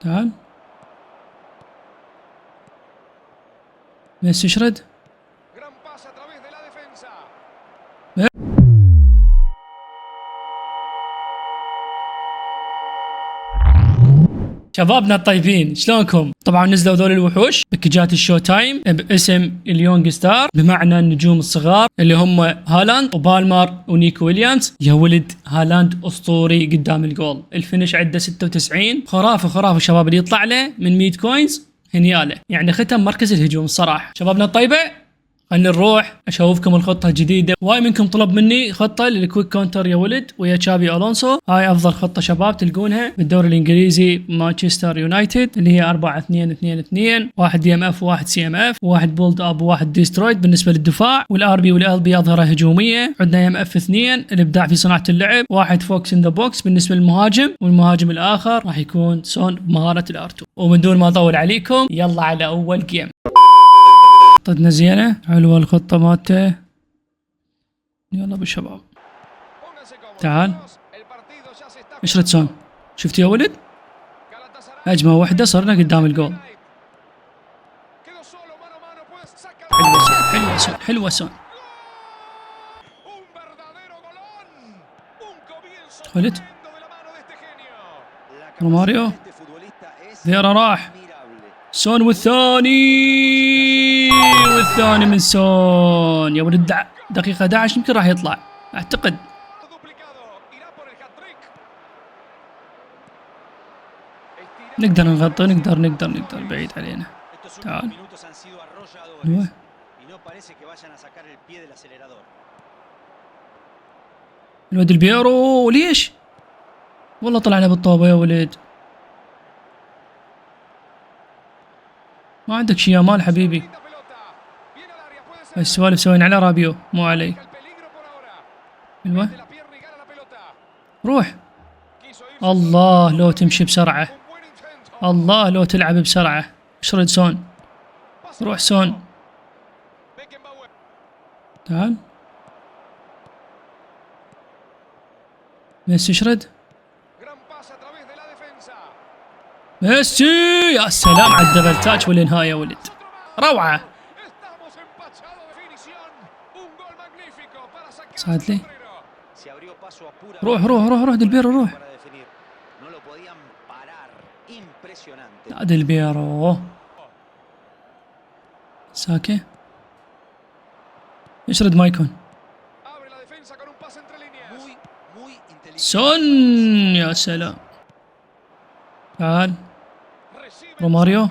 تعال ميسي يشرد. شبابنا الطيبين شلونكم؟ طبعا نزلوا ذول الوحوش باكجات الشو تايم باسم اليونج ستار، بمعنى النجوم الصغار اللي هم هالاند وبالمر ونيكو ويليامز. يا ولد هالاند اسطوري قدام الجول، الفينش عنده 96 خرافي خرافي شباب، اللي يطلع له من 100 كوينز هنياله، يعني ختم مركز الهجوم الصراحه. شبابنا الطيبه خلينا نروح اشوفكم الخطه الجديده. واي منكم طلب مني خطه للكويك كونتر يا ولد ويا تشابي الونسو، هاي افضل خطه شباب تلقونها بالدوري الانجليزي مانشستر يونايتد، اللي هي 4-2-2-2، واحد دي ام اف وواحد سي ام اف، واحد بولد اب وواحد ديسترويد بالنسبه للدفاع، والار بي والال بي اظهره هجوميه. عندنا ام اف 2 الابداع في صناعه اللعب، واحد فوكس ان ذا بوكس بالنسبه للمهاجم، والمهاجم الاخر راح يكون سون بمهاره الار2. ومن دون ما اطول عليكم يلا على اول جيم. خطتنا زينة، حلوة الخطة مالته. يلا بالشباب تعال اشرد سون، شفت يا ولد هجمة واحدة صرنا قدام الجول. حلوة سون حلوة سون حلوة سون. دخلت روماريو، فيرا راح، سون والثاني من سون يا ولد. دقيقة 11 يمكن راح يطلع اعتقد. نقدر نغطي، نقدر بعيد علينا. تعال ايوه الواد البيرو، ليش والله طلعنا بالطوبة يا ولد. ما عندك شي يا مال حبيبي، السوالف سوين على رابيو مو علي. ايوه روح. الله لو تمشي بسرعة، الله لو تلعب بسرعة. اشرد سون، روح سون. تعال ميسي اشرد، ميسي يا سلام على الدبل تاتش والانهاء يا ولد، روعة. صعد لي، روح ديلبيرو روح. لا ديلبيرو ساكي يشرد مايكون، سون يا سلام. تعال روماريو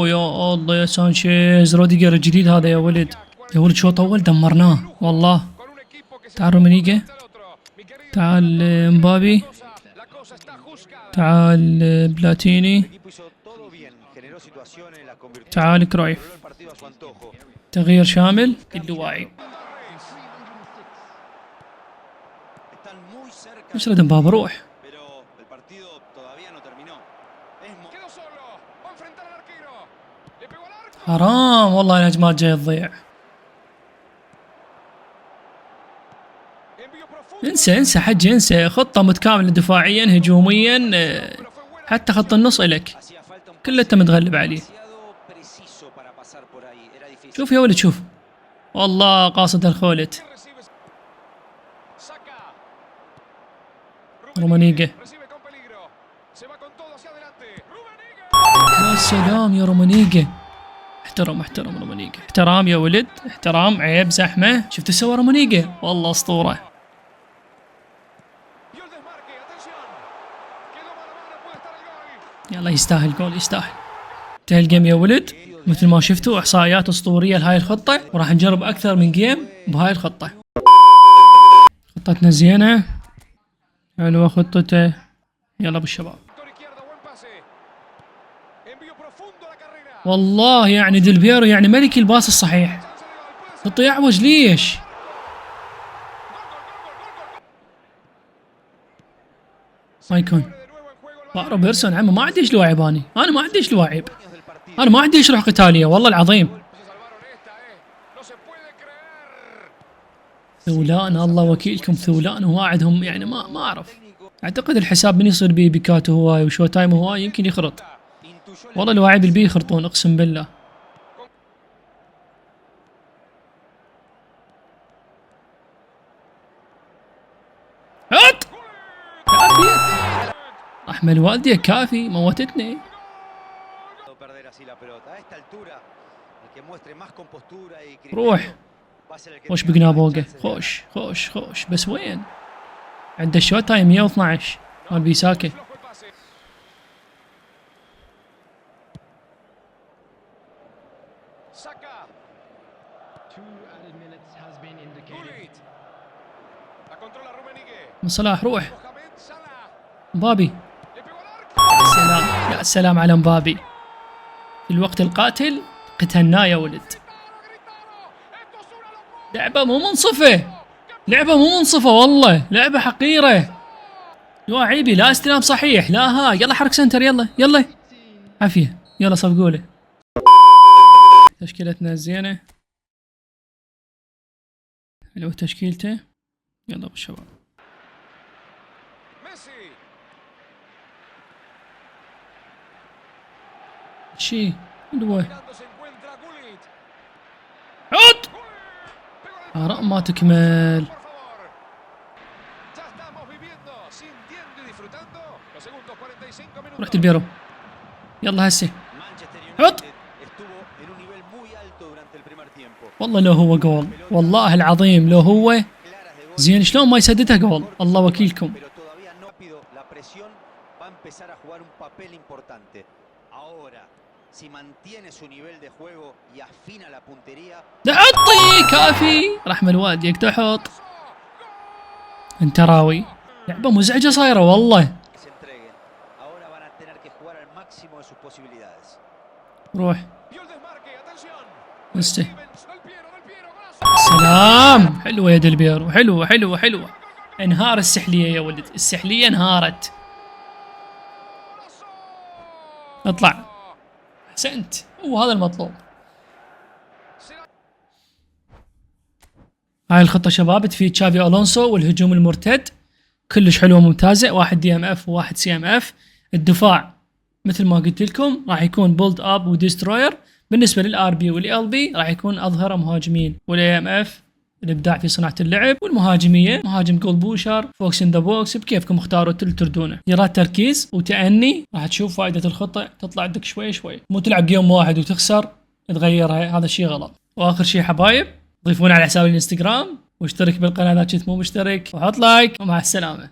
يا الله يا سانشيز، روديجر الجديد هذا يا ولد. يا ولد شو طول دمرناه والله. تعال رومانيجا، تعال مبابي، تعال بلاتيني، تعال كرويف. تغيير شامل الدواعي. اشرد مبابي روح. حرام والله الهجمات جايه تضيع. انسى حجي، انسى خطة متكاملة دفاعيا هجوميا، حتى خط النص إلك كله انت متغلب عليه. شوف يا ولد شوف، والله قاصد الخولت. رومانيجا يا سلام يا رومانيجا، احترم رومانيجا، احترام يا ولد احترام، عيب زحمة. شفت سوى رومانيجا والله اسطورة. يلا يستاهل جول، يستاهل. انتهى الجيم يا ولد، مثل ما شفتوا احصائيات اسطوريه لهاي الخطه، وراح نجرب اكثر من جيم بهاي الخطه. خطتنا زينه، حلوه خطته. يلا بالشباب. والله يعني ديلبيرو يعني ملك الباص الصحيح، خطه يعوج ليش. مايكون روبرتسون عمو، ما عندي ايش لواعب انا ما عندي ايش لواعب، انا ما عندي ايش روح قتاليه والله العظيم. ثولان الله وكيلكم، ثولان وواعدهم يعني ما اعرف. اعتقد الحساب من يصير بيه بيكات هواي وشو تايم هواي يمكن يخرط. والله اللاعب البي يخرطون اقسم بالله. هات كافي. رحمة الوالدة كافي موتتني. روح خوش بقنابوقه. خوش خوش خوش بس وين؟ عنده الشو تايم 112 مال بيساكي. من صلاح روح. مبابي. سلام يا سلام على مبابي. في الوقت القاتل قتلناه يا ولد. لعبة مو منصفة. لعبة مو منصفة والله. لعبة حقيرة. يا عيبي لا استلام صحيح لا ها. يلا حرك سنتر يلا يلا. عافية يلا صفقوا له. تشكيلتنا الزينة. حلوة تشكيلته. يلا ابو الشباب. شي حلوة. حط. آراء ما تكمل. رحت البيرو. يلا هسه. حط. والله لو هو جول والله العظيم لو هو زين شلون ما يسددها جول الله وكيلكم. حطي كافي. رحمة الوالد يك تحط. انت راوي. لعبة مزعجة صايرة والله. روح استه. سلام. حلوة يا ديل بيرو. حلوة حلوة حلوة. انهار السحلية يا ولد. السحلية انهارت. اطلع. احسنت. وهذا المطلوب. هاي الخطة شباب تفيد تشافي الونسو والهجوم المرتد كلش حلوة ممتازة. واحد دي ام اف وواحد سي ام اف. الدفاع مثل ما قلت لكم راح يكون بولد اب وديستروير. بالنسبة للار بي والال بي راح يكون اظهر مهاجمين. والاي ام اف الابداع في صناعة اللعب. والمهاجمية مهاجم جول بوشر فوكس ان ذا بوكس بكيفكم اختاروا تردونه. يراد تركيز وتأني. راح تشوف فائدة الخطة تطلع عندك شوي شوي. مو تلعب جيم واحد وتخسر تغيرها هذا الشيء غلط. واخر شيء حبايب ضيفونا على حساب الانستغرام واشترك بالقناة اذا كنت مو مشترك وحط لايك ومع السلامة.